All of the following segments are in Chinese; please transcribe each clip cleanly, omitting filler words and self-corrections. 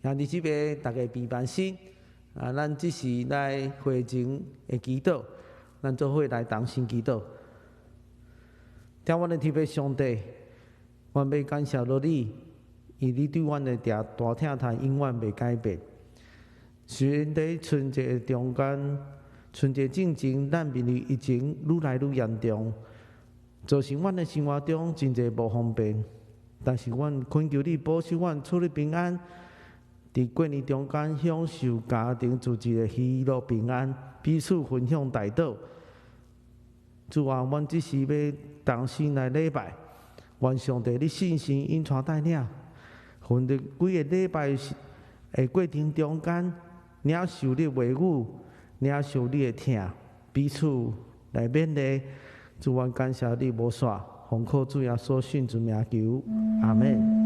兄弟姊妹，大家平安心。咱只是来会前的祈祷，咱做伙来同心祈祷。听阮的天父上帝，阮要感谢落你，以你对阮的大疼爱永远袂改变。虽然在春节中间，春节进前，咱面对疫情愈来愈严重，造成阮的生活中真侪无方便。但是阮恳求你保守阮出入平安，伫过年中间享受家庭自治的喜乐平安，彼此分享大道。主啊，阮只是要同心来礼拜，愿上帝你信心引带带领，分伫几个礼拜的过程中间，领受你话语，领受你的疼，彼此来勉励。主啊，感谢你无煞，奉靠主耶稣圣子名求，阿门。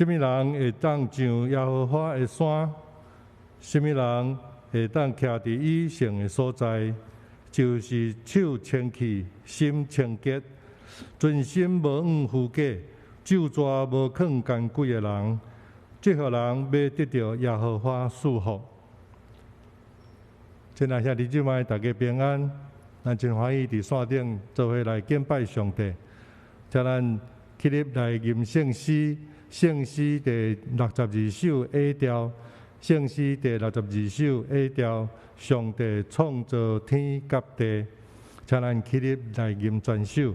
什么人会当上耶和华的山？什么人会当徛伫以圣的所在？就是手清气、心清洁、存心无误虚假、咒詛无藏奸鬼的人。这号人要得到耶和华祝福。亲爱兄弟姊妹，大家平安。咱真欢喜伫线顶做伙来敬拜上帝。请咱起立来吟圣诗，圣诗第62首 A 调，圣诗第62首 A 调。上帝创造天甲地，请咱起立来吟全首。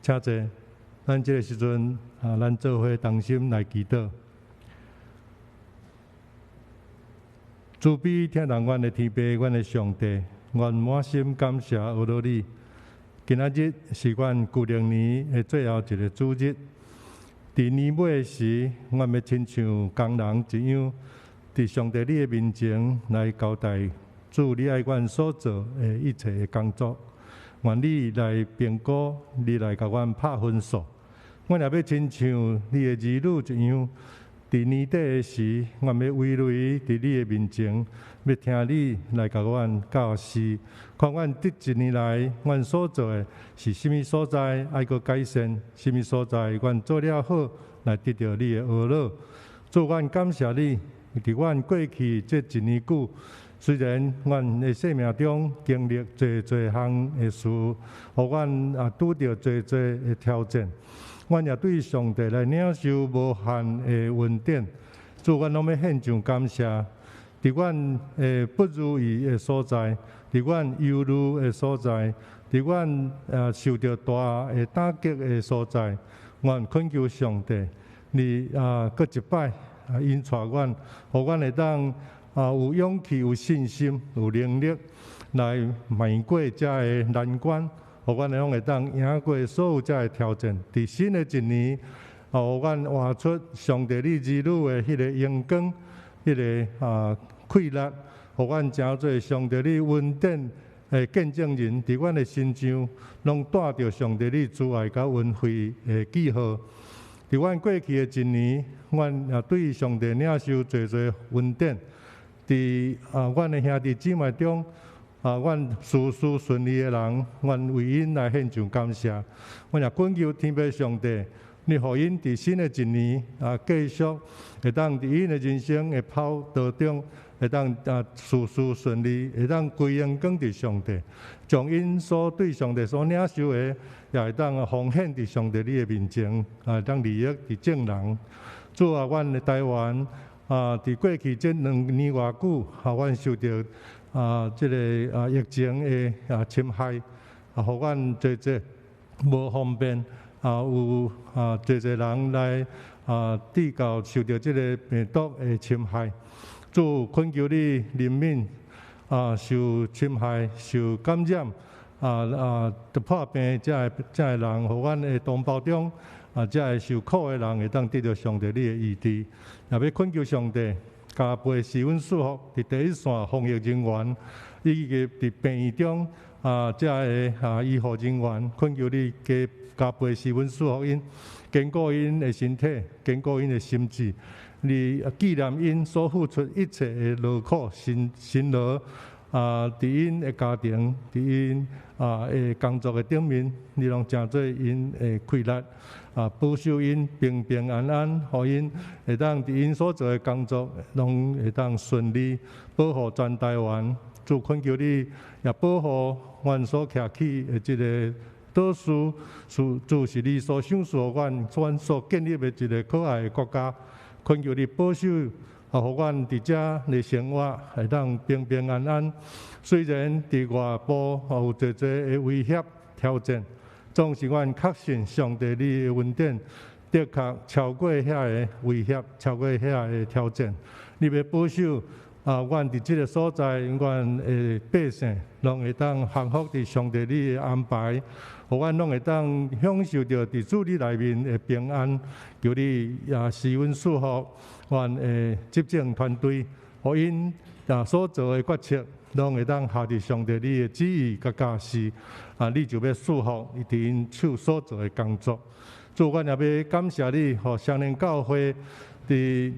请坐，咱这个时阵咱做伙同心来祈祷。慈悲听人阮的天父，阮的上帝，阮满心感谢有劳你。今仔日是阮旧历年的最后一个主日。伫年尾时，阮要亲像工人一样，伫上帝你的面前来交代主你爱阮所做的一切的工作。愿你来评估，你来甲阮拍分数。阮也要亲像你的儿女一样，伫年底的时，阮要围内伫你的面前，要听你来甲阮教示，看阮这一年来阮所做的是甚物所在爱阁改善，甚物所在阮做了好，来得到你的呵乐。主，阮感谢你，伫阮过去这一年久，虽然阮的生命中经历侪项的事，互阮拄着侪的挑战。阮也对上帝来领受无限的恩典，主，阮拢要献上感谢。伫阮不如意的所在，伫阮忧虑的所在，伫阮受到大的打击的所在，阮恳求上帝，你搁一摆引带阮，互阮会当有勇气、有信心、有能力来迈过遮的难关。互阮拢会当赢过所有遮的挑战。伫新的一年，互阮活出上帝你儿女的迄个阳光，迄个快乐，互阮诚做上帝你恩典的见证人。伫阮的身上，拢带着上帝你慈爱甲恩惠的记号。伫阮过去的一年，阮也对上帝领受侪恩典。伫阮的兄弟姊妹中，阮事事顺利的人，阮为因来献上感谢。阮也恳求天父上帝，你互因伫新的一年继续会当伫因的人生的跑道中，会当事事顺利，会当归荣光伫上帝，将因所对上帝所领受的，也会当奉献伫上帝你的面前，当利益伫正人。主啊，阮的台湾伫过去这2年偌久，阮受到即个疫情的侵害，互阮侪无方便，有侪人来抵到受到即个病毒的侵害。主，恳求你人民受侵害、受感染得破病遮的人，互阮的同胞中遮的受苦的人会当得到上帝你的医治。也要恳求上帝加倍施恩祝福伫第一线防疫人员，以及伫病院中遮的医护人员，恳求你加倍施恩祝福因，坚固因的身体，坚固因的心智。你纪念因所付出一切的劳苦辛劳，伫因的家庭，伫因的工作的顶面，你拢诚做因的快乐。保守因平平安安，互因会当伫因所做的工作，拢会当顺利，保护全台湾。主，恳求你也保护阮所徛起的即个岛屿，主是你所赏赐阮所建立的一个可爱的国家。恳求你保守，互阮伫遮的生活会当平平安安。虽然伫外部有侪的威胁挑战，总是阮确信上帝你的恩典，的确超过遐个威胁，超过遐个挑战。你要保守阮伫即个所在，阮的百姓拢会当幸福伫上帝你的安排，互阮拢会当享受到伫主你内面的平安。求你施恩祝福阮的执政团队，互因所做的决策，拢会当下伫上帝你的旨意甲教示。你就要祝福伊伫因手所做的工作。主，阮也要感谢你，互双年教会伫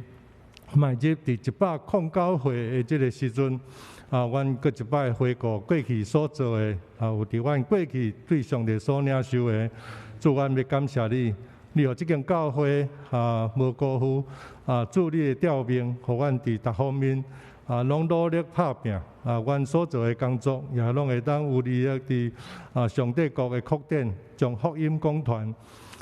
迈入伫109岁的即个时阵，阮搁一摆回顾过去所做的，有伫阮过去对上帝所领受的。主，阮要感谢你，你互即间教会无辜负主你的调命，互阮伫逐方面拢努力拍拼，阮所做的工作也拢会当有利益伫上帝国的扩展，将福音广传。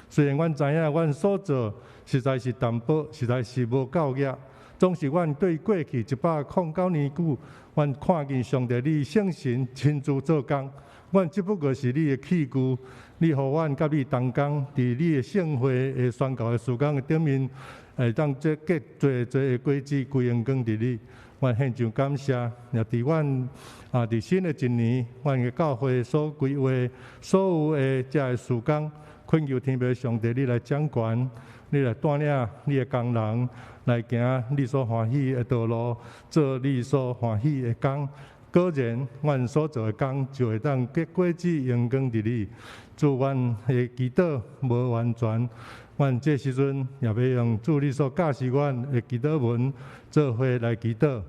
虽然阮知影阮所做实在是淡薄，实在是无够额，总是阮对过去109年久，阮看见上帝你圣神亲自做工，阮只不过是你的器具，你互阮甲你同工，伫你的圣会的宣告的事工的顶面，会当结做的果子归荣光伫你。阮献上感谢，也伫阮伫新的一年，阮的教会所规划所有的遮个事工，恳求天父上帝你来掌权，你来带领你的工人来行你所欢喜的道路，做你所欢喜的工，果然，阮所做的工就会当结果子阳光伫你。祝阮的祈祷无完全，阮这时阵也要用主你所教示阮的祈祷文做伙来祈祷。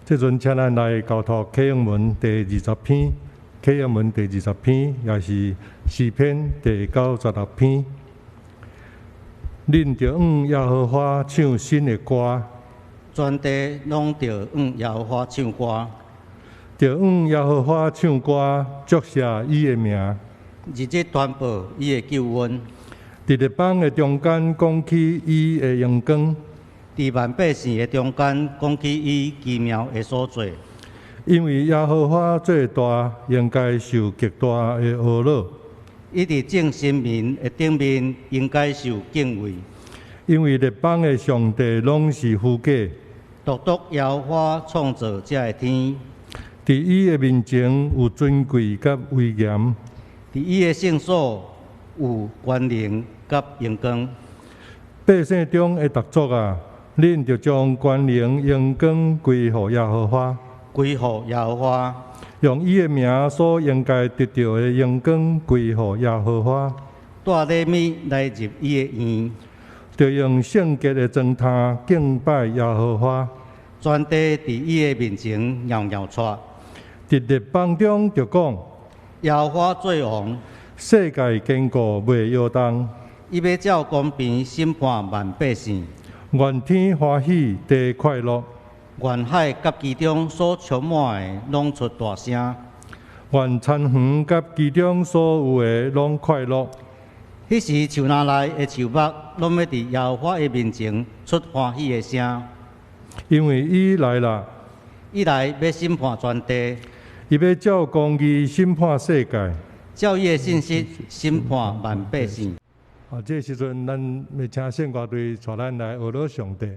这阵，请咱来交托启应文第20篇，启应文第20篇也是诗篇第96篇。恁着耶和华唱新的歌，全地拢着耶和华唱歌，着耶和华唱歌，祝谢伊的名，日日传播伊的救恩，伫列邦的中间讲起伊的荣光。伫万百姓的中间，讲起伊奇妙的所做。因为耶和华最大，应该受极大的懊恼；伊伫众神明的顶面，应该受敬畏。因为列邦的上帝拢是虚假，独独耶和华创造这个天。伫伊的面前有尊贵甲威严，伫伊的圣所有权能甲荣光。百姓中的逐族啊！恁就将权能、荣光归乎耶和华，归乎耶和华，用伊的名所应该得到的荣光归乎耶和华。带礼物来入伊的院，就用圣洁的装坛敬拜耶和华。全地伫伊的面前摇摇喘。伫列邦中就讲，耶和华做王，世界坚固袂摇动。伊要照公平审判万百姓。愿天欢喜，地快乐；愿海甲其中所充满的拢出大声。愿田园甲其中所有的拢快乐。迄时树林内的树木，拢要伫耶和华的面前出欢喜的声，因为伊来啦，伊来要审判全地，伊要照公义审判世界，照伊的信息审判万百姓。这时阵，咱要请圣歌队带咱来学罗上帝。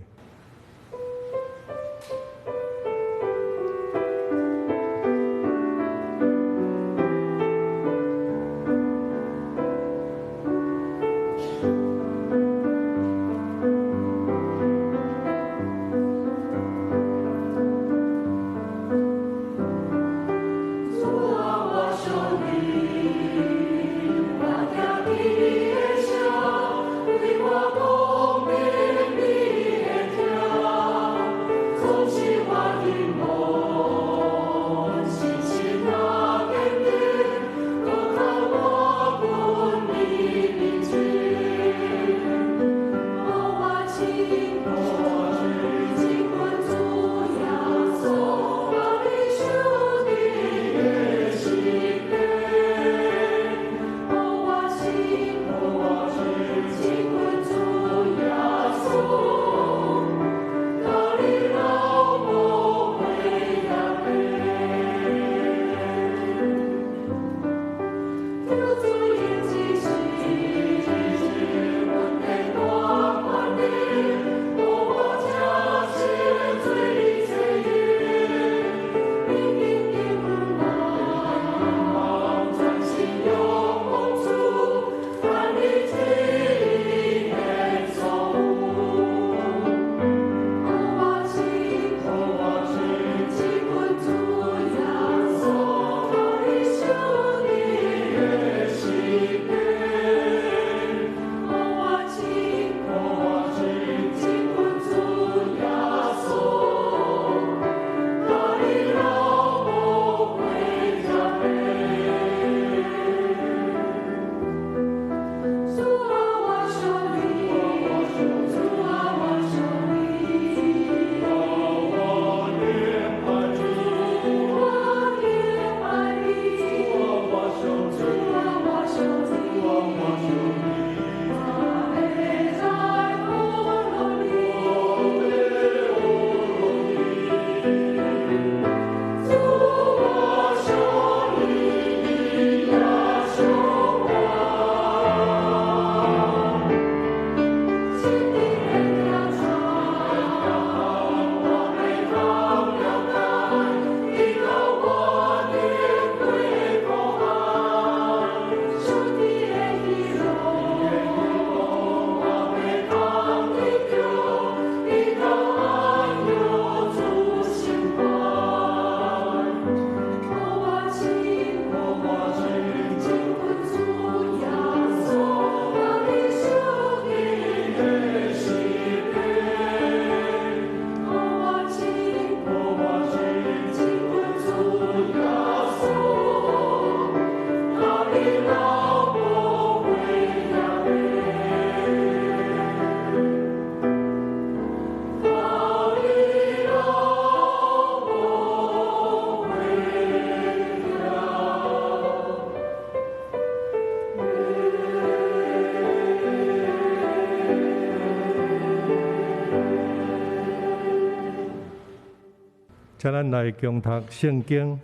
请咱来共读圣经。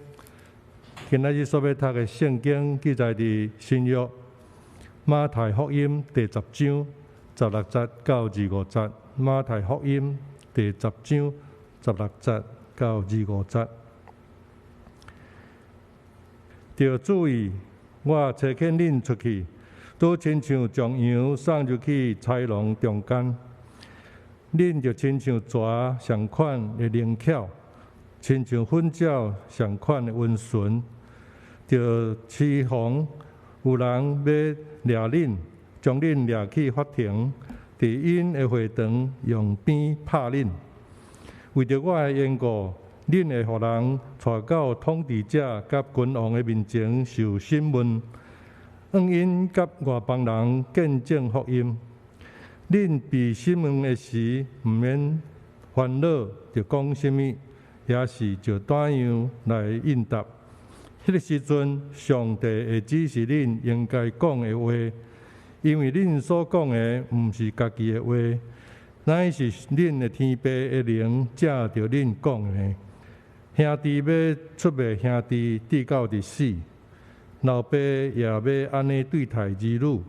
今仔日所要读的圣经记载伫新约马太福音第10章16节到25节。马太福音第10章16节到25节。要注意，我差遣恁出去，都亲像将羊送入去豺狼中间。恁就亲像蛇上款的灵巧，亲像粉鸟上款的温顺。就施防有人要掠恁，将恁掠去法庭，伫因的会堂用鞭拍恁。为着我的缘故，恁会互人带到统治者甲君王的面前受审问，用因甲外邦人见证福音。恁被审问的时，毋免烦恼，着讲什么，也是就怎样来应答。迄个时阵，上帝会指示恁应该讲的话，因为恁所讲的毋是家己的话，乃是恁的天父的灵借着恁讲的。兄弟要出卖兄弟，直到日死；老爸也要安尼对待儿女，儿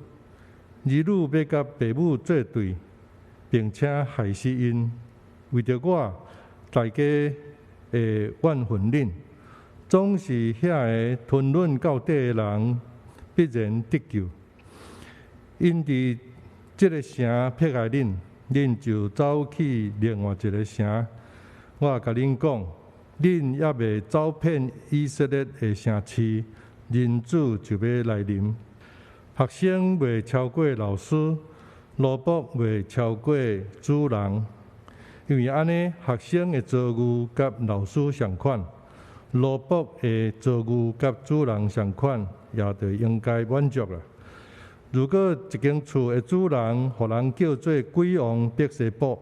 女要甲父母作对，并且害死因。为着我，大家会怨恨恁。总是遐个吞忍到底的人，必然得救。因伫即个城迫害恁，恁就走去另外一个城。我也甲恁讲，恁也未走遍以色列的城市，人子就要来临。学生未超过老师，奴仆未超过主人，因为安尼学生的遭遇甲老师相款。奴仆的遭遇甲主人相款，也就应该满足了。如果一间厝的主人，互人叫做鬼王别西卜，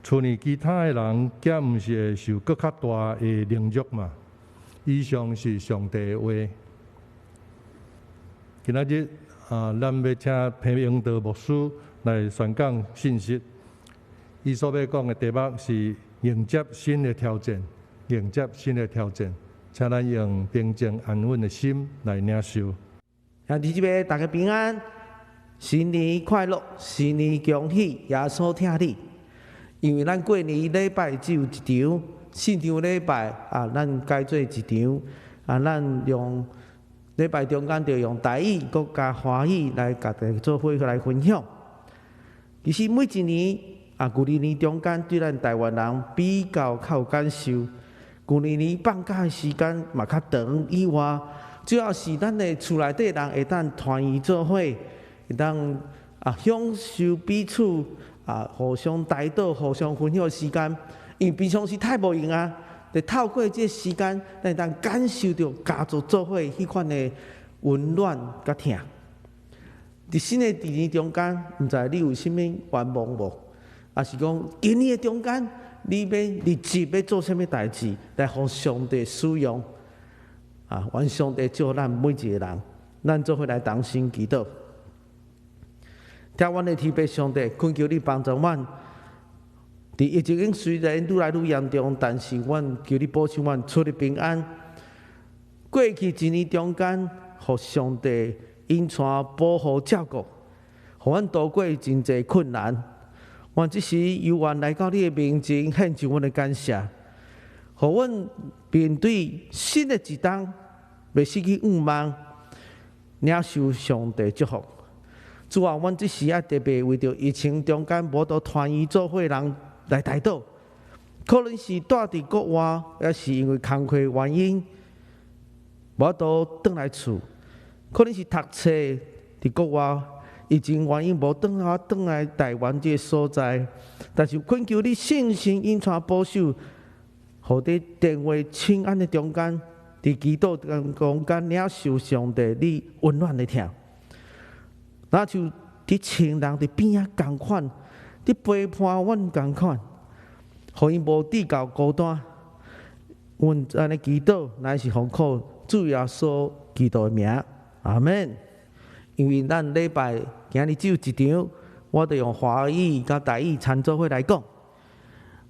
厝里其他的人，则毋是会受更较大的凌辱嘛？以上是上帝的话。今仔日咱要请裴英德牧师来宣讲信息。伊所要讲的题目是迎接新的挑战。迎接新的挑战，请咱用平静安稳的心来领受。兄弟姊妹，大家平安，新年快乐，新年恭喜！耶稣听你，因为咱过年礼拜只有一场，4场礼拜咱改做一场咱用礼拜中间就用台语、国加华语来甲大家做伙来分享。其实每一年旧年中间对咱台湾人比较较有感受。旧年放假的时间嘛较长以外，主要是咱的厝内底人会当团圆做伙，会当享受彼此互相带导、互相分享的时间。因为平常时太无用就透过这时间，咱会当感受到家族做伙迄款的温暖甲疼。伫新的一年中间，毋知你有啥物愿望无？也是讲今年的中间。你要立志要做什么代志来互上帝使用？愿上帝照咱每一个人，咱做伙来同心祈祷。听阮的天父上帝，恳求你帮助阮。伫疫情虽然愈来愈严重，但是阮求你保守阮出入平安。过去一年中间，互上帝引带保护照顾，互阮度过真侪困难。阮即时由愿来到你的面前，献上阮的感谢，互阮面对新的一冬，袂失去愿望，领受上帝祝福。主啊，阮即时特别为着疫情中间无多团圆做伙人来祈祷，可能是住伫国外，也是因为工课原因，无多转来厝，可能是读册伫国外。疫情原因无转来台湾这个所在，但是恳求你信心引带保守，互伫电话亲安的中间，伫祈祷中间领受上帝你温暖的疼，那就伫亲人伫边仔共款，伫陪伴阮共款，互因无地够孤单。阮安尼祈祷，乃是奉靠主耶稣基督的名，阿门。因为咱礼拜今日只有一场，我就用华语甲台语参做伙来讲。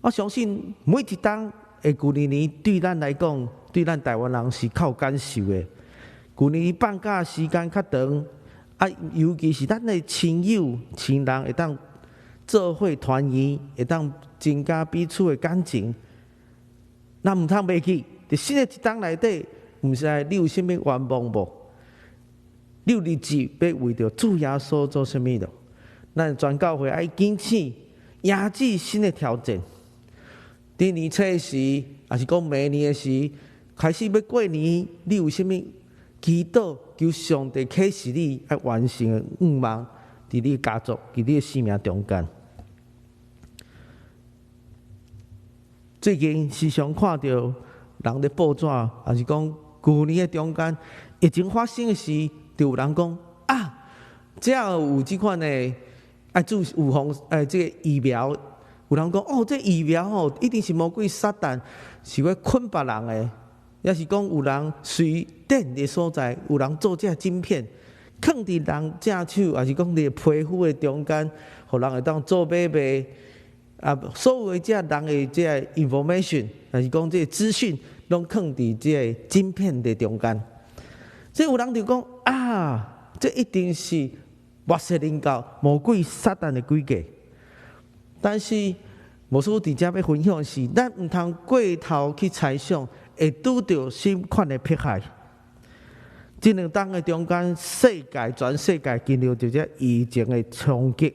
我相信每一档旧年对咱来讲，对咱台湾人是较有感受的。旧年放假时间较长，尤其是咱的亲友、亲人会当做伙团圆，会当增加彼此的感情。咱毋通袂记，伫新的一冬内底，毋知你有啥物愿望无？你有日子要为着主耶稣做啥物咯？咱全教会爱坚持压制新的挑战。伫年初时，还是讲明年的时，开始要过年，你有啥物祈祷？求上帝启示你爱完成的愿望，伫你的家族、伫你的生命中间。最近时常看到人咧报纸，还是讲旧年的中间疫情发生的时，就有人讲只要有即款的注预防这个疫苗。有人讲这疫苗一定是魔鬼撒旦是要困别人的，也是讲有人随电的所在，有人做这晶片，放伫人正手，还是讲伫皮肤的中间，互人会当做买卖。所有的这人的这 information， 还是讲这资讯，拢放伫这晶片的中间。所以有人就讲这一定是末世临到魔鬼撒旦的诡计。但是，牧师伫遮要分享的是，咱毋通过头去猜想，会拄到什款的迫害。这2冬的中间，全世界经历着这疫情的冲击，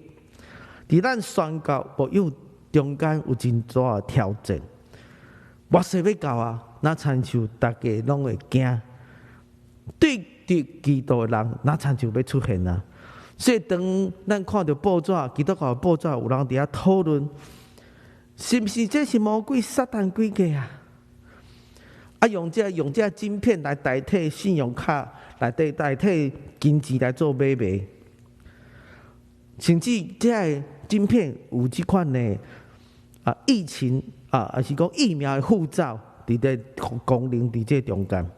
伫咱宣教牧友中间有真大的挑战。末世要到哪亲像大家拢会惊，对敌基督的人哪亲像要出现所以，当咱看到报纸，基督教报纸有人伫遐讨论，是毋是这是魔鬼撒旦诡计用这晶片来代替信用卡，来代替金钱来做买卖，甚至这晶片有即款的疫情还是讲疫苗的护照伫咧功能伫这中间。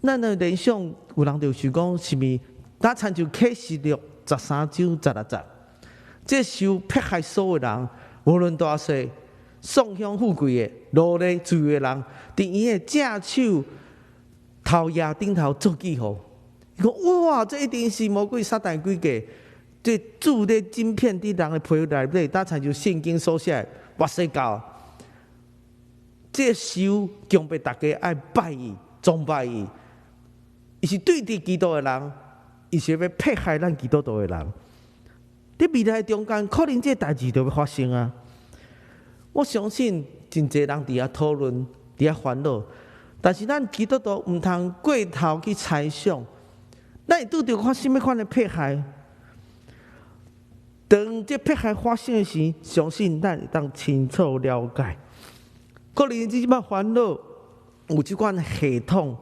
咱的联想有人就想讲，是咪？咱参照启示录13章16节，这受迫害所有人，无论大小，丧享富贵的、劳力自由的人，伫伊的正手头牙顶头做记号。伊讲哇，这一定是魔鬼撒旦诡计，这注咧晶片伫人的皮肤内底，咱参照圣经所写，末世到，这手强迫大家爱拜伊、崇拜伊，伊是对敌基督的人。伊是要迫害咱基督徒的人，伫未来中间，可能这代志就要发生我相信真侪人伫遐讨论，伫遐烦恼，但是咱基督徒毋通过头去猜想，咱会拄着看什么款的迫害。当这迫害发生的时，相信咱会当清楚了解。可能即摆烦恼有即款系统，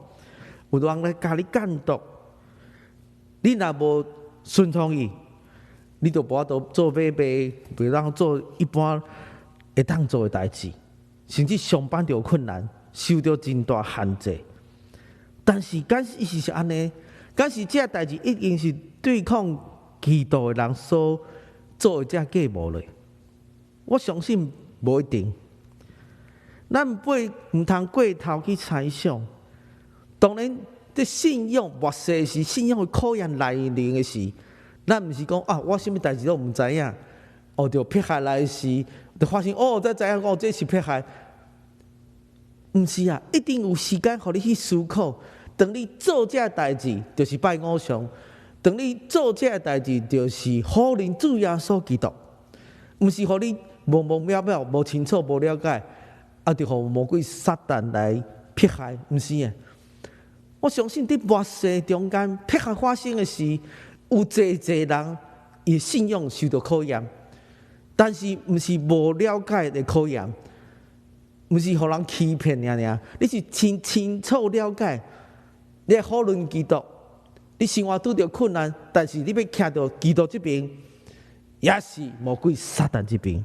有人来甲你监督。你若无顺从伊，你就无法度做买卖，袂当做一般会当做的代志，甚至上班就有困难，受到真大限制。但是，敢是伊是安尼？敢是这代志一定是对抗基督的人所做的这计谋嘞？我相信无一定。咱毋通过头去猜想，当然。这信仰末世是信仰的考验来临的时，咱毋是讲我什么代志都毋知影，就迫害来时，就发现才知影这是迫害。毋是一定有时间互你去思考。当你做这代志，就是拜偶像；当你做这代志，就是呼应主耶稣基督。毋是互你模模渺渺、无清楚、无了解，就互魔鬼撒旦来迫害，毋是我相信伫末世中间迫害发生的时，有侪人伊信仰受到考验，但是毋是无了解的考验，毋是互人欺骗尔，你是清楚了解，你要讨论基督，你生活拄着困难，但是你要徛到基督这边，也是魔鬼撒旦这边，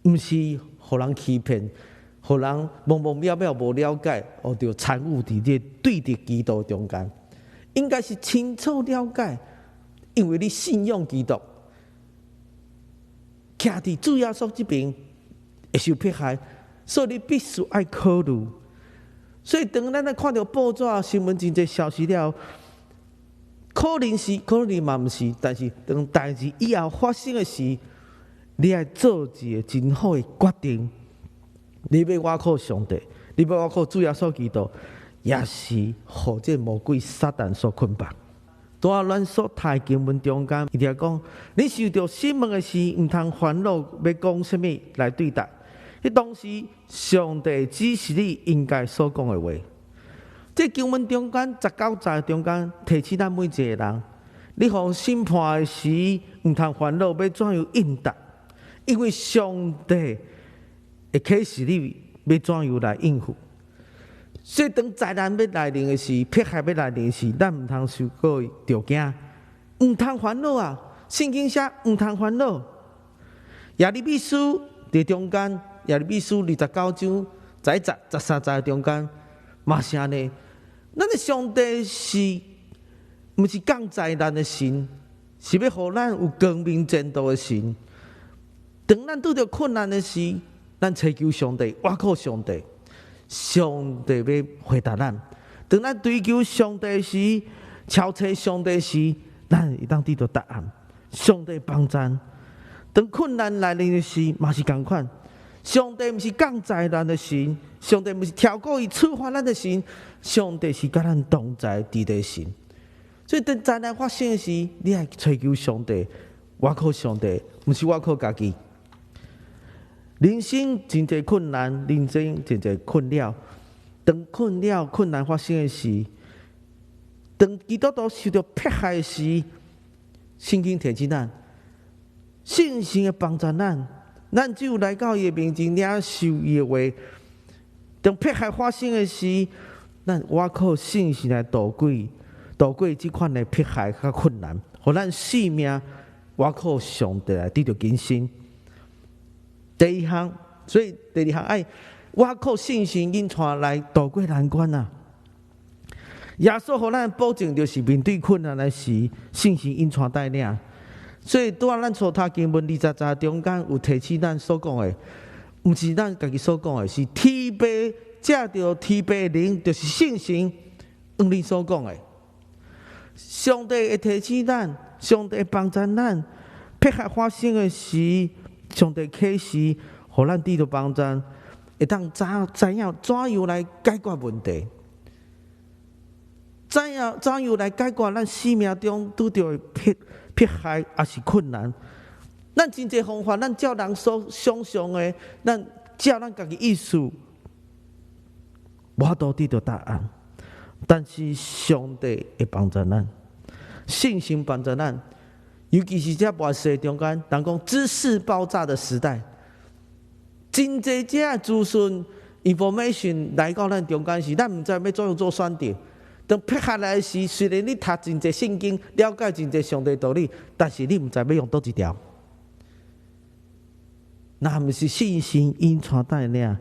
毋是互人欺骗。互人模模渺渺无了解，就参与伫这对敌基督中间，应该是清楚了解，因为你信仰基督，徛伫主耶稣这边会受迫害，所以你必须爱考虑。所以当咱咧看到报纸新闻真侪消息了，可能是，可能嘛毋是，但是当代志以后发生的时，你要做一个真好的决定。你要我靠上帝，你要我靠主耶稣基督，也是互这魔鬼撒旦所捆绑。在咱所读的经文中间，伊条讲，你受到审问的时，毋通烦恼，要讲什么来对答。迄当时，上帝指示你应该所讲的话。这经文中间19节中间提醒咱每一个人，你互审判的时，毋通烦恼，要怎样应答？因为上帝会启示你要怎样来应付。所以当灾难要来临的时，迫害要来临的时，咱毋通受过着惊，毋通烦恼啊！圣经写毋通烦恼。耶利米书伫中间，耶利米书29章11节、13节中间，嘛是安尼。咱的上帝是，毋是降灾难的神，是要互咱有光明前途的神。当咱拄着困难的时，咱祈求上帝，倚靠上帝。上帝要回答咱。当咱追求上帝时，敲找上帝时，咱会当得到答案。上帝帮咱。当困难来临的时，嘛是同款。上帝毋是降灾难的神，上帝毋是跳过伊处罚咱的神，上帝是甲咱同在伫的神。所以当灾难发生的时，你要追求上帝，倚靠上帝，毋是倚靠家己。人生真侪困难，人生真侪困扰。当困难发生的时，当基督徒受到迫害的时，圣经提醒咱，信心会帮助咱。咱只有来到伊的面前，领受伊的话。当迫害发生的时，咱倚靠信心来度过这款的迫害甲困难，互咱性命倚靠上帝来得到更新。第一项，所以第二项爱倚靠信心引带来度过难关啊！耶稣互咱保证，就是面对困难的时，信心引带带领。所以拄仔咱所读经文20节中间有提起咱所讲的，毋是咱家己所讲的，是天父借着天父的灵，就是信心，用你所讲的。上帝会提醒咱，上帝会帮助咱，迫害发生的时。上帝启示，互咱得到帮助，会当知影怎样来解决问题，怎样来解决咱生命中拄到的迫害也是困难。咱真侪方法，咱照人所想象的，咱照咱家己意思，无法度得到答案。但是上帝会帮助咱，信心帮助咱。尤其是这末世中间，人讲知识爆炸的时代，真侪这资讯 information 来到咱中间时，咱毋知要怎样做选择。当迫害来时，虽然你读真侪圣经，了解真侪上帝道理，但是你毋知要用倒一条。那毋是信心引带带领，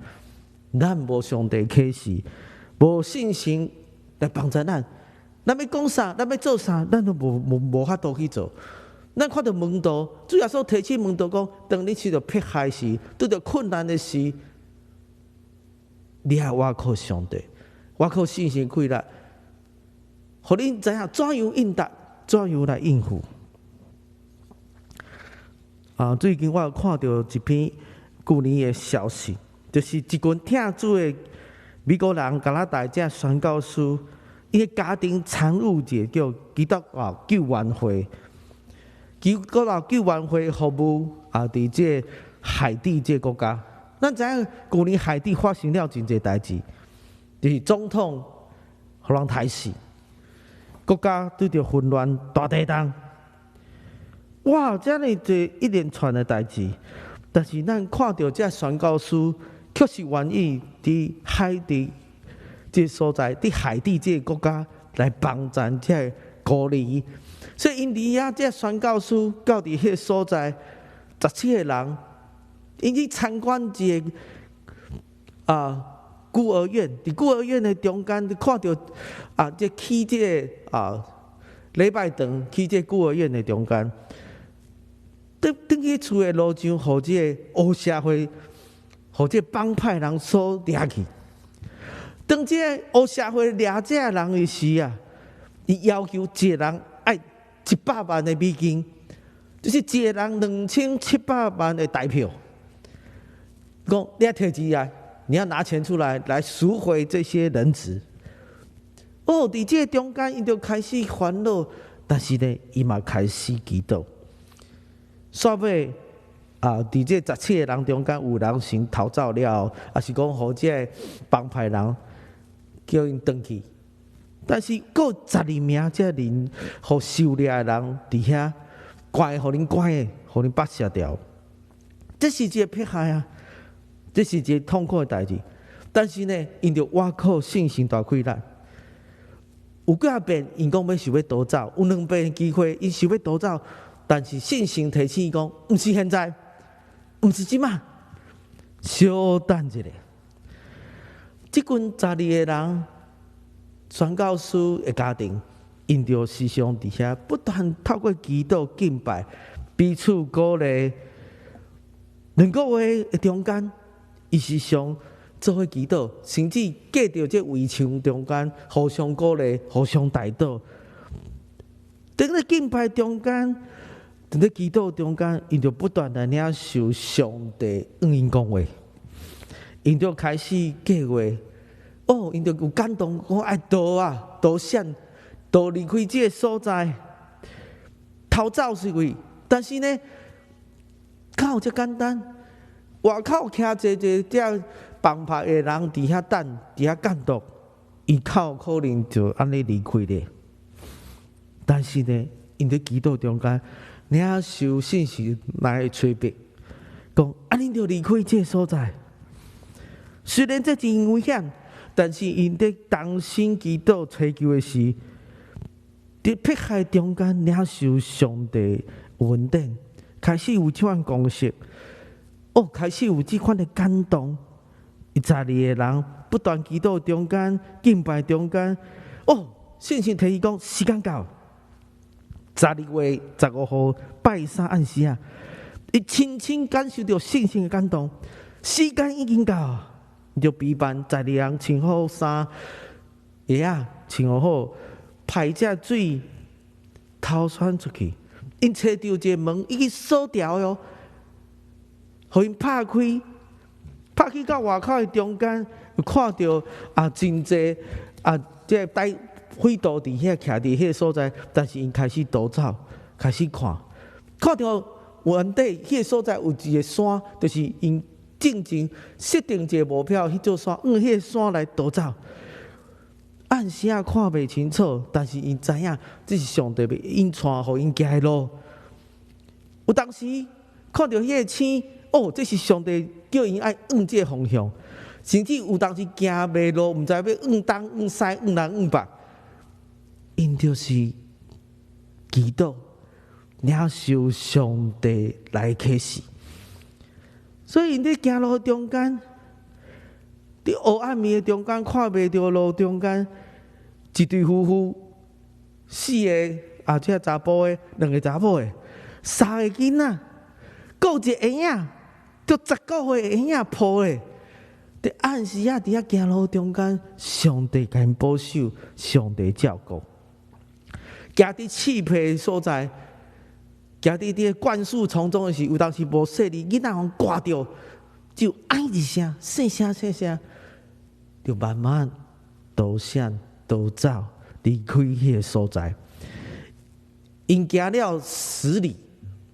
咱无上帝启示，无信心来帮助咱。咱要讲啥，咱要做啥，咱都无法度去做。咱看到门徒，主耶稣提醒门徒讲：当你受到迫害时，拄到困难的时，你要倚靠上帝，倚靠信心开力，互恁知影怎样应答，怎样来应付。最近我有看到一篇去年的消息，就是一群听主的美国人加拿大这宣教师，伊的家庭参与一个叫基督教救援会。基督教救援会服务伫这海地这国家，咱知影去年海地发生了真侪代志，就是总统互人杀死，国家拄着混乱大地震，哇！这样一连串的代志，但是咱看到这宣教师确实愿意伫海地这所在，伫海地这国家来帮助这孤儿。所以因伫这宣教师到伫迄个所在，17个人，因去参观一个孤儿院，伫孤儿院的中间，看到这去这礼拜堂去这孤儿院的中间，等去厝的路上，互这个黑社会互这帮派人所掠去。当这黑社会掠这人的时啊，伊要求一个人爱100万的美金，就是一个人2700万的台票。讲你要摕钱来，你要拿钱出来赎回这些人质。哦，伫这中间，伊就开始烦恼，但是呢，伊嘛开始祈祷。煞尾伫这17个人中间，有人先逃走了，也是讲互这帮派人叫因转去。但是，佫12名这人互狩猎的人伫遐关，互恁关的，互恁绑死掉。这是一个迫害啊！这是一个痛苦的代志。但是呢，因着倚靠信心大开力。有几啊遍，因讲想要逃走，有2遍机会，因想要逃走，但是信心提醒伊讲，毋是现在，毋是即马，稍等一下。即群12个人，宣教师的家庭，因着时常伫遐不断透过祈祷敬拜，彼此鼓励。2个月的中间，伊时常做伙祈祷，甚至隔着这围墙中间，互相鼓励，互相带祷。在咧敬拜中间，在咧祈祷中间，因就不断地领受上帝恩因讲话，因就开始计划。哦，因就有感动，讲爱逃闪，逃离开这个所在，逃走是为。但是呢，靠这简单，外口徛一这帮派的人伫遐等，伫遐监督，伊靠可能就安尼离开咧。但是呢，因伫祈祷中间，领受信息来催逼，讲恁着离开这个所在。虽然这真危险，但是因伫同心祈祷祈求的时，伫迫害中间领受上帝稳定，开始有这款公式，开始有这款的感动。12个人不断祈祷中间、敬拜中间，信心提伊讲时间到。12月15号拜3暗时啊，伊深深感受到信心的感动，时间已经到，就陪伴12个人穿好衫，鞋啊穿好，派这水偷窜出去。因找到一个门，已经锁掉哟，互因拍开。拍去到外口的中间，看到真济这带火道伫遐徛伫迄个所在，但是因开始逃走，开始看到原底迄个所在有一个山，就是因正前设定一个目标，迄座山，迄个山来逃走。暗时看袂清楚，但是因知影这是上帝因带互因行的路。有当时看到迄个星。这是上帝叫因爱往这个方向，甚至有当时行袂路，毋知要往东、往西、往南、往北，因就是祈祷，领受上帝来启示。所以因伫行路中间，伫黑暗暝的中间，看袂着路中间，一对夫妇，4个这查甫的，2个查某的，3个囡仔，还有一个婴仔。就19岁的婴仔抱咧，伫暗时伫遐行路中间，上帝甲因保守，上帝照顾。行伫刺皮所在，行伫啲灌树丛中的时，有当时无细哩，囡仔互挂着，就哎一声，细声，就慢慢逃闪逃走，离开迄个所在。因行了10里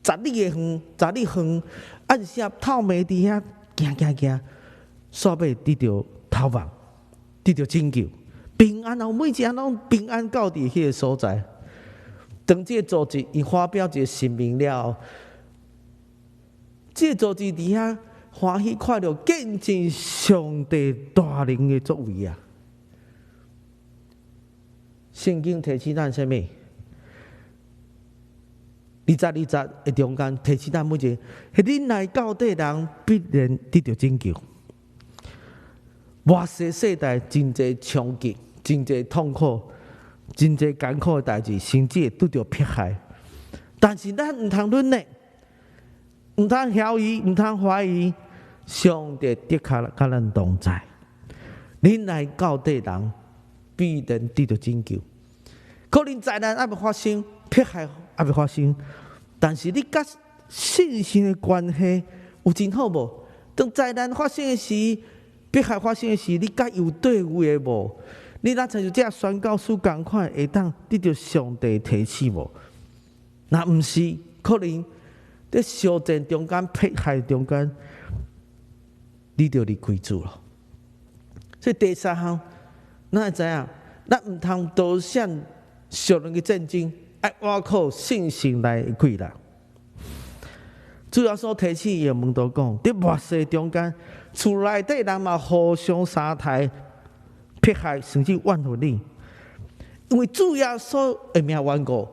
，10里远。暗时透暝伫遐行，煞尾得到逃亡，得到拯救，平安后每一人拢平安到伫迄个所在。当这个组织伊发表一个声明了，这个组织伫遐欢喜快乐，见证上帝大能的作为啊！圣经提醒咱什么？20的中间提醒咱每一个，迄恁来到底人必然得到拯救。外世代真侪冲击，真侪痛苦，真侪艰苦的代志，甚至会拄到迫害。但是咱毋通忍耐，毋通怀疑，上帝的确甲咱同在。恁来到底人必然得到拯救。可能灾难还未发生，迫害还未发生，但是你甲信心的关系有真好无？当灾难发生的时，迫害发生的时，你甲有对位的无？你若像这宣教书共款，会当得到上帝提示无？若毋是，可能在烧战中间、迫害中间，你就离开主了。所以第三项，咱会知影，咱毋通多想属灵的战争，要依靠信心来开啦。主要所提醒的门徒讲，伫末世中间，厝内底人嘛互相杀害、迫害，甚至怨恨你。因为主耶稣的名冤故，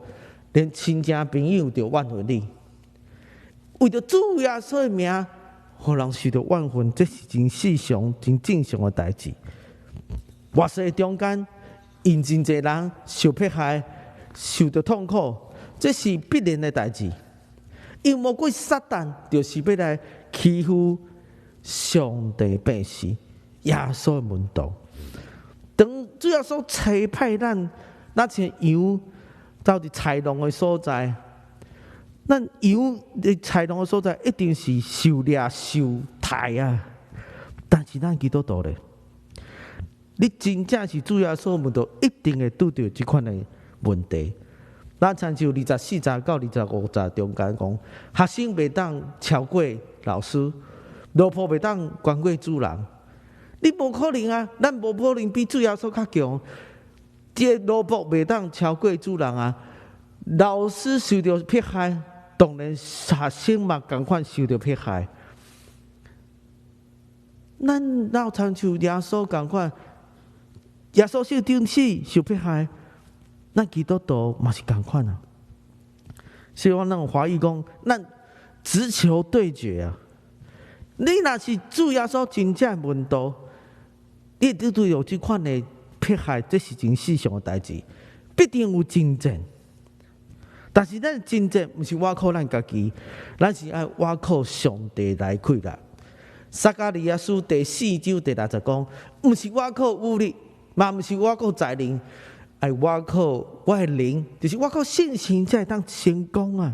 连亲戚朋友就怨恨你。为着主耶稣的名，互人受到怨恨，这是真世常、真正常的代志。末世中间，因真侪人受迫害、受到痛苦，这是必然的代志。因魔鬼撒旦就是要来欺负上帝百姓、耶稣的门徒。当主要所差派咱那像羊到伫豺狼的所在，咱羊伫豺狼的所在一定是受掠、受害啊。但是咱基督徒咧，你真正是主要所门徒，一定会拄到这款的问题。咱参照24节到25节中间讲，学生袂当超过老师，奴仆袂当高过主人。你无可能啊！咱无可能比主耶稣较强。这奴仆袂当超过主人啊！老师受到迫害，当然学生嘛同款受到迫害。咱老参像耶稣同款，耶稣受钉死受迫害。咱基督徒嘛是同款啊，所以我咱华语讲，咱直球对决啊！你若是主耶稣真正的门徒，你拄到有这款的迫害，这是真世常的代志，必定有征战。但是咱征战毋是倚靠咱家己，咱是爱倚靠上帝来开啦。撒迦利亚书第4章第60讲，毋是倚靠武力，嘛毋是倚靠才能。爱倚靠我的灵，就是倚靠信心才会当成功啊！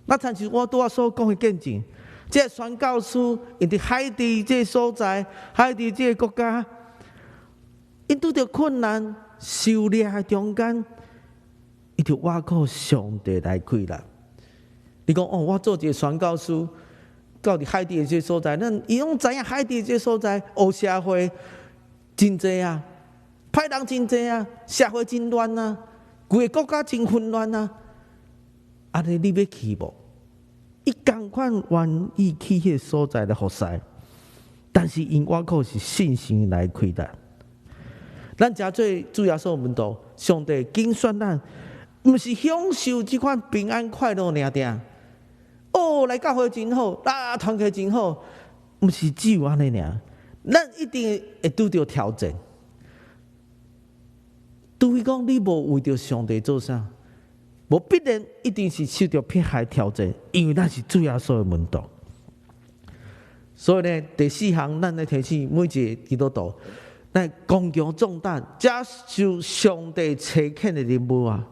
那参像我拄仔所讲的见证，这宣教师因伫海地这所在，海地这个国家，因拄着困难、受掠的中间，伊就倚靠上帝来开啦。你讲哦，我做一个宣教师，到伫海地的这所在，咱伊拢知影海地这所在黑社会真济啊！歹人真济啊，社会真乱啊，规个国家真混乱啊。安尼你要去无？伊同款愿意去迄个所在来服侍，但是因倚靠是信心来开的。咱诚做主耶稣门徒，上帝拣选咱，毋是享受即款平安快乐尔定。哦，来教会真好，啊，团契真好，毋是只有安尼尔。咱一定会拄着挑战。除非讲你无为着上帝做啥，无必然一定是受到迫害挑战，因为咱是主耶稣的门徒。所以呢，第4项，咱来提醒每一个基督徒，来刚强壮胆，接受上帝差遣的任务啊！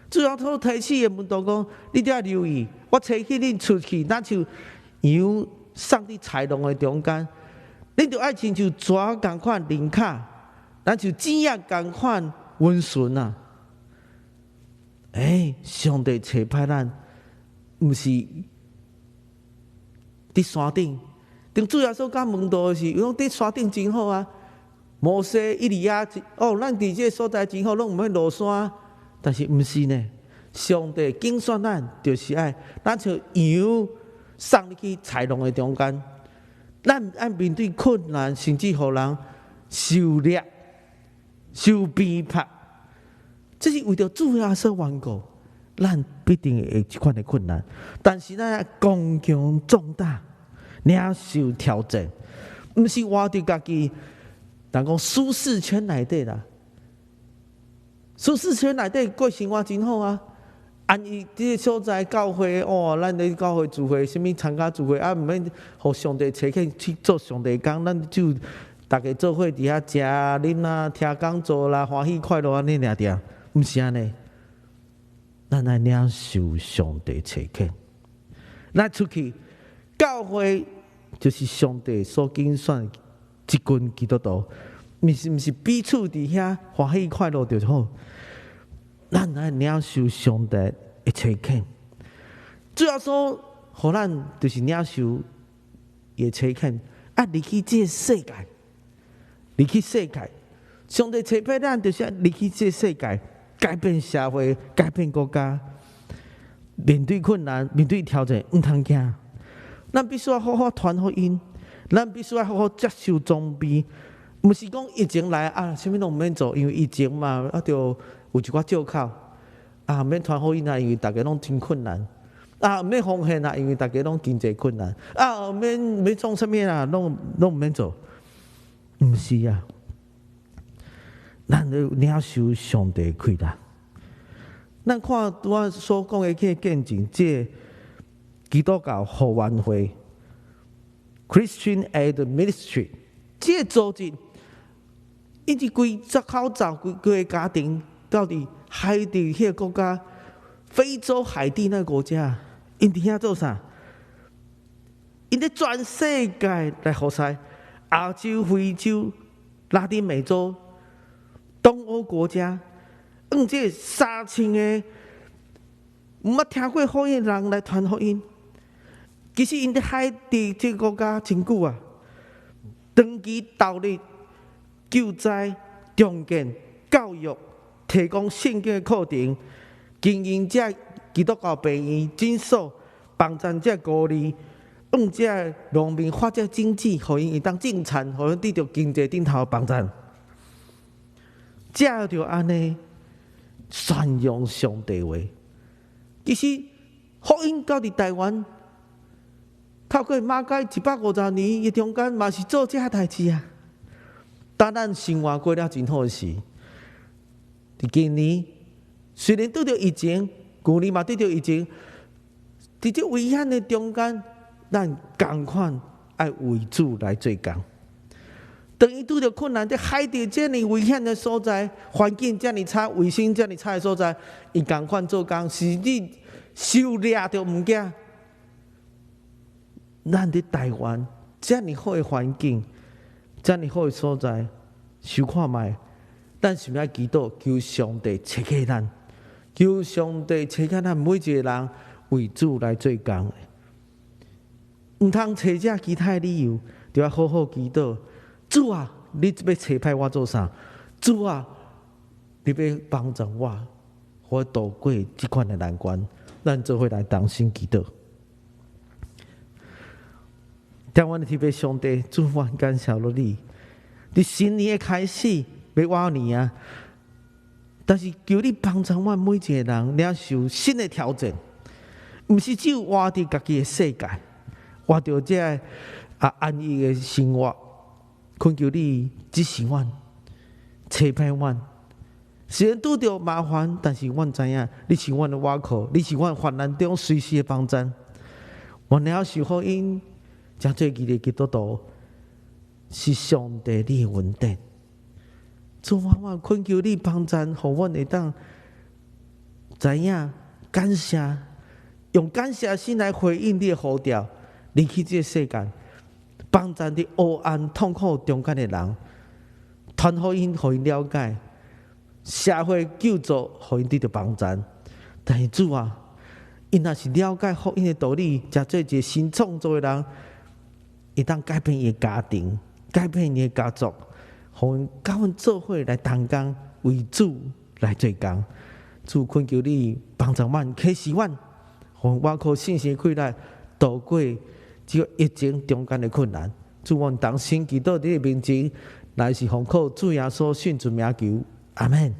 主要所提醒的门徒讲，你得要留意，我差遣恁出去，那像羊送伫豺狼的中间，恁就爱亲像蛇共款鳞卡。咱就怎样共款温顺啊！上帝差派咱，毋是伫山顶。当主耶稣甲门徒的时，伊讲伫山顶真好啊。摩西、以利亚，哦，咱伫这个所在真好，拢毋免落山。但是毋是呢？上帝拣选咱，就是爱咱像羊送入去豺狼的中间，咱爱面对困难，甚至互人受掠。受逼迫，这是为着主耶稣缘故，咱必定会这款的困难。但是咱刚强壮胆，领受挑战，毋是活伫家己，人讲舒适圈内底啦。舒适圈内底过生活真好啊，安伊即个所在教会哦，咱咧教会聚会，什物参加聚会啊，毋免互上帝找去做上帝工，咱就大家做伙伫遐食啊、啉啊、听讲座啦，欢喜快乐安尼尔，毋是安尼。咱来领受上帝找去，咱出去教会就是上帝所拣选一群基督徒，毋是彼此伫遐欢喜快乐就好。咱来领受上帝的找去，主要说，互咱就是领受伊的找去，啊，离去这个世界，离去世界，上帝找配咱，就是离去这个世界，改变社会，改变国家。面对困难，面对挑战，毋通惊。咱必须要好好传福音，咱必须要好好接受装备。毋是讲疫情来啊，啥物拢毋免做，因为疫情嘛，啊，就有一寡借口啊，毋免传福音啊，因为大家拢真困难啊，毋免奉献啊，因为大家拢经济困难啊，毋免创啥物啊，拢毋免做。毋是啊，咱要领受上帝开啦。咱看我所讲的这个见证，这个基督教福源会 （Christian Aid Ministry） 这个组织，一直规十口罩规个家庭，到底海地迄个国家，非洲海地那个国家，因伫遐做啥？因伫全世界来服侍亚洲、非洲、拉丁美洲、东欧国家。用这3000个毋捌听过福音的人来传福音，其实因伫海地这个国家真久啊，长期投入救灾、重建、教育，提供圣经的课程，经营这基督教病院、诊所，帮助这孤儿，用这农民发展经济，互因当种产，互因得到经济顶头的帮助，这就安尼。宣扬上帝话，其实福音到伫台湾，透过马街150年，伊中间嘛是做这代志啊。但咱生活过了真好的事。伫今年虽然拄着疫情，旧年嘛拄着疫情，伫这危险的中间，咱同款爱为主来做工。当伊拄着困难，在海地这么危险的所在，环境这么差，卫生这么差的所在，伊同款做工，是你受掠着毋惊。咱伫台湾这么好的环境，这么好的所在，想看卖，咱是毋是祈祷求上帝赐给咱，求上帝赐给咱每一个人为主来做工。毋通找这其他理由，就要好好祈祷。主啊，你要差派我做啥？主啊，你要帮助我，我度过这款的难关。咱做伙来同心祈祷。台湾的特别上帝，主我感谢了你。伫新年的开始，要换年啊！但是求你帮助我每一个人领受新的挑战，毋是只有活伫家己的世界，活着这安逸的生活。恳求你支持阮，差派阮。虽然拄着麻烦，但是阮知影你是阮的倚靠，你是阮患难中随时的帮助。阮了受福音，真做记的基督徒，是上帝你的恩典。主我恳求你帮助，互阮会当知影感谢，用感谢心来回应你的呼召，离开这个世界。帮助伫黑暗痛苦中间的人，传福音，互因了解社会救助，互因得到帮助。但是主啊，因若是了解福音的道理，才做一个新创造的人，会当改变伊的家庭，改变伊的家族，互因甲阮做伙来同工，为主来做工。主恳求你帮助阮，启示阮，互我靠信心开来度过。只有疫情中间的困难，主阮同心祈祷你的面前，乃是奉靠主耶稣圣主名求，阿门。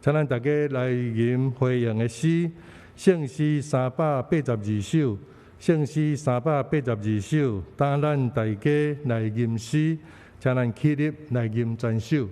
请咱大家来吟回应的诗，圣诗382首，圣诗382首，等咱大家来吟诗，请咱起立来吟全首。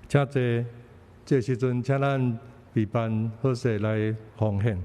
请坐。这时阵，请咱备办好势来奉献。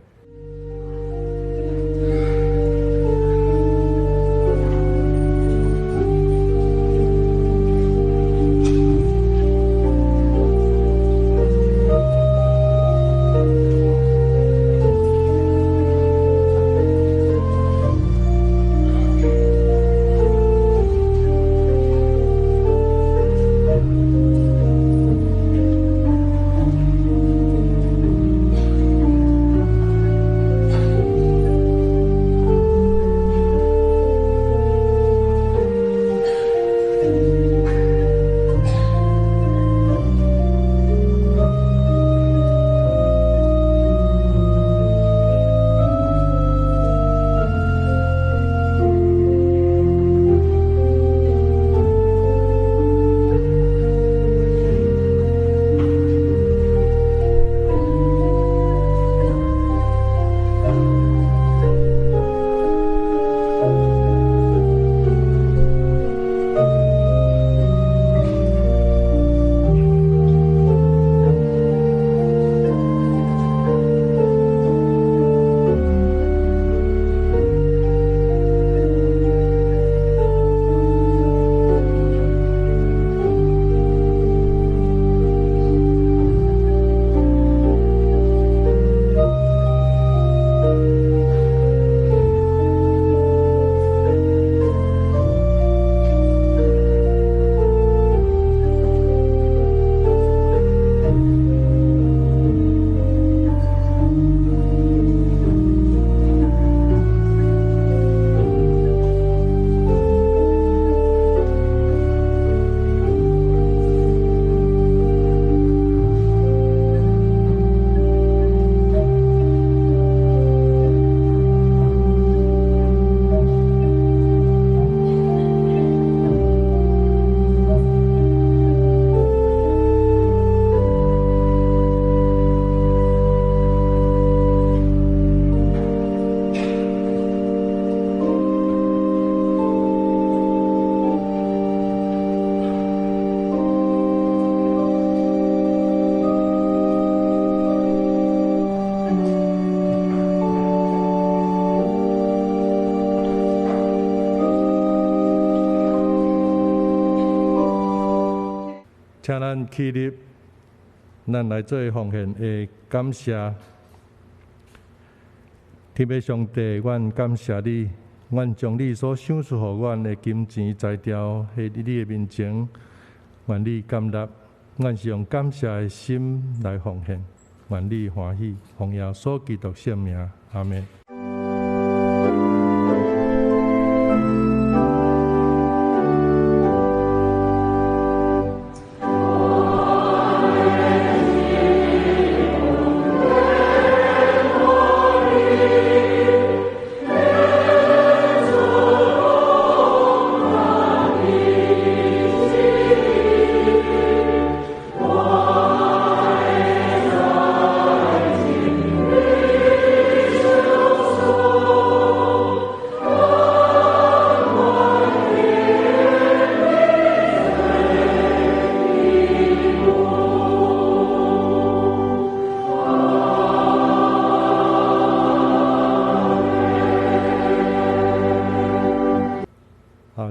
请咱起立，咱来做奉献的感谢。天父上帝，阮感谢你，阮将你所赏赐予阮的金钱财条，喺你的面前，愿你感纳。阮是用感谢的心来奉献，愿你欢喜。奉耶稣基督圣名，阿门。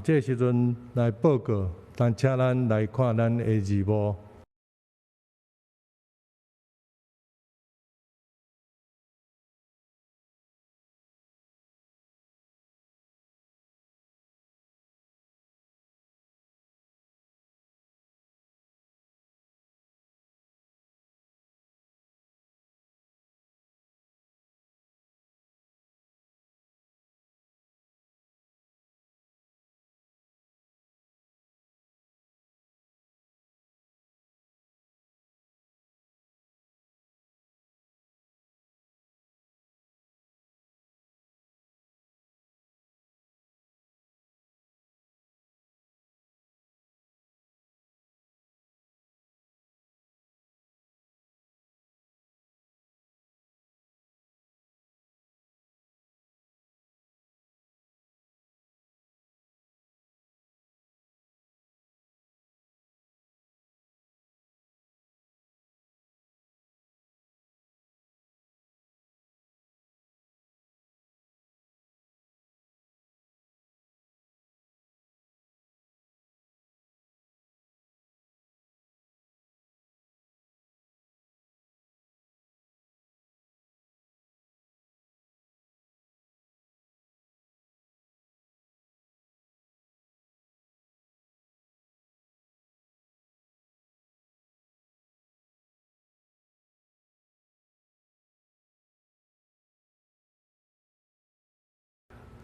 这个时阵来报告，但请咱来看咱的字幕。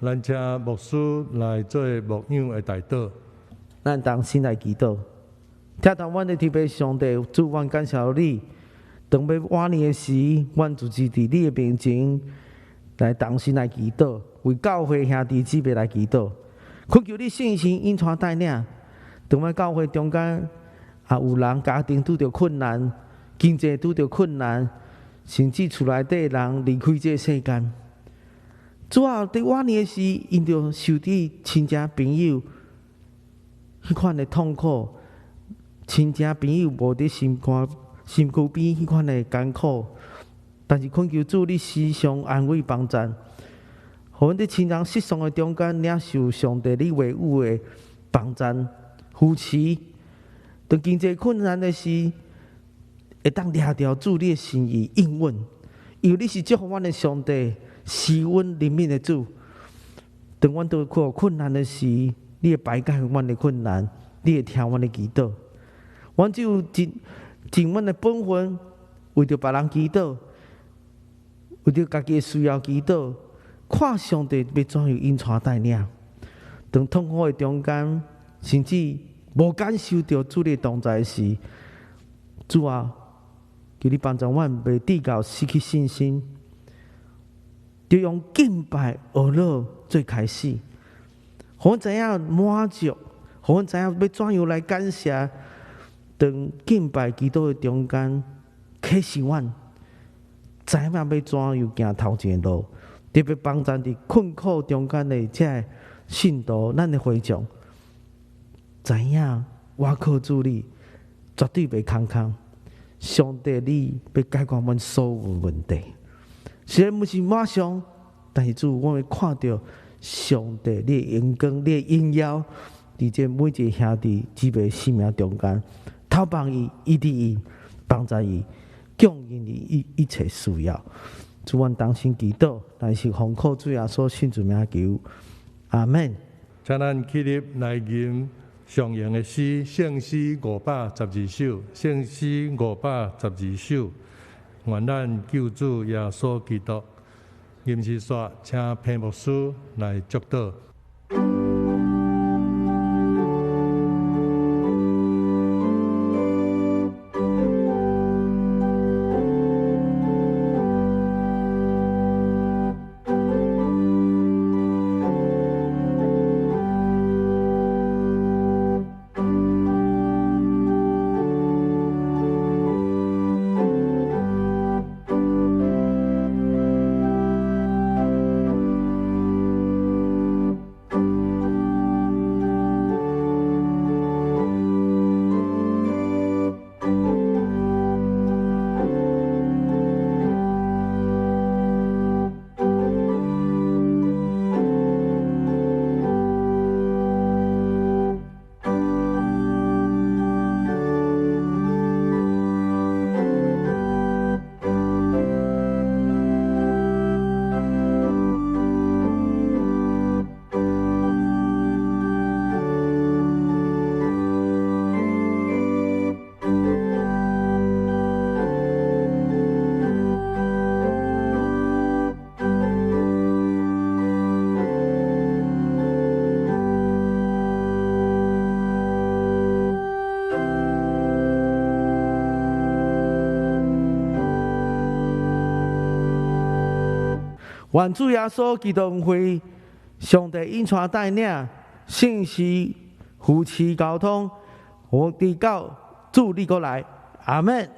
咱请牧师来做牧养的代祷。咱同心来祈祷。听到阮的天父上帝，主，阮感谢你。当要晚年的时，阮就是伫你的面前来同心来祈祷，为教会兄弟姊妹来祈祷。恳求你圣神引带带领，当我教会中间有人家庭拄着困难，经济拄着困难，甚至厝内底人离开这个世间。主啊，伫晚年的时，因着受到亲戚朋友迄款的痛苦，亲戚朋友无伫心躯边迄款的艰苦，但是恳求主你时常安慰帮助，互阮伫亲人失丧的中间领受上帝你话语的帮助，扶持。当经济困难的时，会当抓着主你的心意应允，因为你是祝福阮的上帝，施恩怜悯的主。当阮拄有困难的时，你会排解阮的困难，你会听阮的祈祷。阮只有尽阮的本分，为着别人祈祷，为着家己的需要祈祷，看上帝要怎样引带带领。当痛苦的中间，甚至无感受到主的同在时，主啊，求你帮助阮袂低到失去信心，就用敬拜学乐做开始，互阮知影满足，互阮知影要怎样来感谢。当敬拜祈祷的中间，启示阮知影要怎样行头前的路，特别帮助伫困苦中间的这信徒，咱的会众，知影我靠主你绝对袂空空。上帝你要解决阮所有问题，虽然不是马上，但是主，我会看到上帝你的荣光、你的荣耀，伫这每一个兄弟姊妹生命中间。透帮伊，医治伊，帮助伊，供应伊一切需要。主，阮同心祈祷，但是奉靠主耶稣圣主名求，阿门。请咱起立来吟上言的诗，圣诗512首，圣诗512首，愿咱救主耶稣基督。吟诗煞，请裴牧师来祝祷。愿主耶稣基督会上帝引带带领，信息扶持交通，我哋到主你过来，阿门。